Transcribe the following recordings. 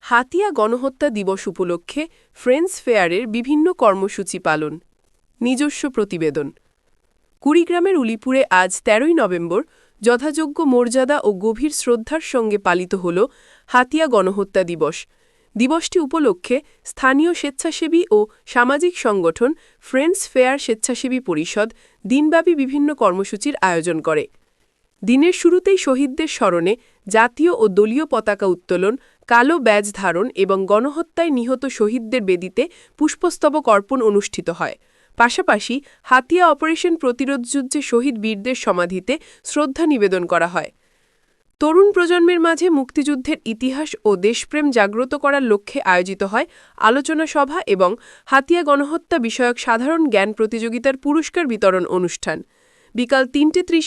হাতিয়া গণহত্যা দিবস উপলক্ষে ফ্রেন্ডস ফেয়ারের বিভিন্ন কর্মসূচি পালন। নিজস্ব প্রতিবেদন। কুড়িগ্রামের উলিপুরে আজ ১৩ই নভেম্বর যথাযোগ্য মর্যাদা ও গভীর শ্রদ্ধার সঙ্গে পালিত হল হাতিয়া গণহত্যা দিবস। দিবসটি উপলক্ষে স্থানীয় স্বেচ্ছাসেবী ও সামাজিক সংগঠন ফ্রেন্ডস ফেয়ার স্বেচ্ছাসেবী পরিষদ দিনব্যাপী বিভিন্ন কর্মসূচির আয়োজন করে। দিনের শুরুতেই শহীদদের স্মরণে জাতীয় ও দলীয় পতাকা উত্তোলন, কালো ব্যাজ ধারণ এবং গণহত্যায় নিহত শহীদদের বেদিতে পুষ্পস্তবক অর্পণ অনুষ্ঠিত হয়। পাশাপাশি হাতিয়া অপারেশন প্রতিরোধ যুদ্ধে শহীদ বীরদের সমাধিতে শ্রদ্ধা নিবেদন করা হয়। তরুণ প্রজন্মের মাঝে মুক্তিযুদ্ধের ইতিহাস ও দেশপ্রেম জাগ্রত করার লক্ষ্যে আয়োজিত হয় আলোচনা সভা এবং হাতিয়া গণহত্যা বিষয়ক সাধারণ জ্ঞান প্রতিযোগিতার পুরস্কার বিতরণ অনুষ্ঠান। বিকাল ৩:৩০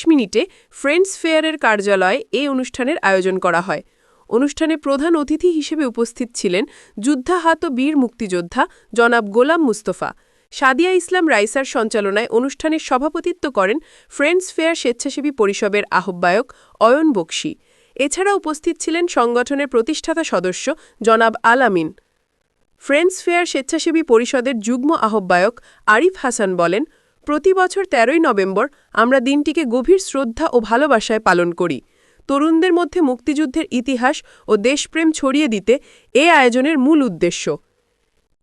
ফ্রেন্ডস ফেয়ারের কার্যালয়ে এই অনুষ্ঠানের আয়োজন করা হয়। অনুষ্ঠানে প্রধান অতিথি হিসেবে উপস্থিত ছিলেন যুদ্ধাহত বীর মুক্তিযোদ্ধা জনাব গোলাম মুস্তফা। সাদিয়া ইসলাম রাইসার সঞ্চালনায় অনুষ্ঠানের সভাপতিত্ব করেন ফ্রেন্ডস ফেয়ার স্বেচ্ছাসেবী পরিষদের আহ্বায়ক অয়ন বক্সী। এছাড়া উপস্থিত ছিলেন সংগঠনের প্রতিষ্ঠাতা সদস্য জনাব আল আমিন। ফ্রেন্ডস ফেয়ার স্বেচ্ছাসেবী পরিষদের যুগ্ম আহ্বায়ক আরিফ হাসান বলেন, প্রতি বছর ১৩ই নভেম্বর আমরা দিনটিকে গভীর শ্রদ্ধা ও ভালোবাসায় পালন করি। তরুণদের মধ্যে মুক্তিযুদ্ধের ইতিহাস ও দেশপ্রেম ছড়িয়ে দিতে এ আয়োজনের মূল উদ্দেশ্য।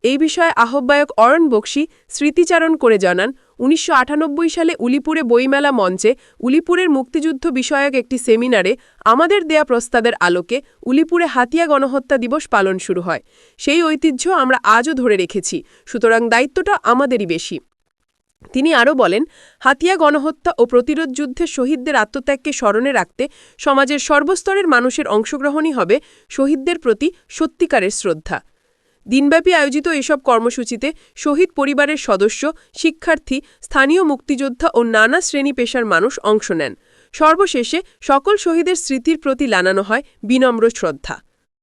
এই বিষয়ে আহ্বায়ক অয়ন বক্সী স্মৃতিচারণ করে জানান, ১৯৯৮ সালে উলিপুরে বইমেলা মঞ্চে উলিপুরের মুক্তিযুদ্ধ বিষয়ক একটি সেমিনারে আমাদের দেয়া প্রস্তাবের আলোকে উলিপুরে হাতিয়া গণহত্যা দিবস পালন শুরু হয়। সেই ঐতিহ্য আমরা আজও ধরে রেখেছি, সুতরাং দায়িত্বটা আমাদেরই বেশি। তিনি আরও বলেন, হাতিয়া গণহত্যা ও প্রতিরোধ যুদ্ধে শহীদদের আত্মত্যাগকে স্মরণে রাখতে সমাজের সর্বস্তরের মানুষের অংশগ্রহণই হবে শহীদদের প্রতি সত্যিকারের শ্রদ্ধা। দিনব্যাপী আয়োজিত এসব কর্মসূচিতে শহীদ পরিবারের সদস্য, শিক্ষার্থী, স্থানীয় মুক্তিযোদ্ধা ও নানা শ্রেণী পেশার মানুষ অংশ নেন। সর্বশেষে সকল শহীদের স্মৃতির প্রতি জানানো হয় বিনম্র শ্রদ্ধা।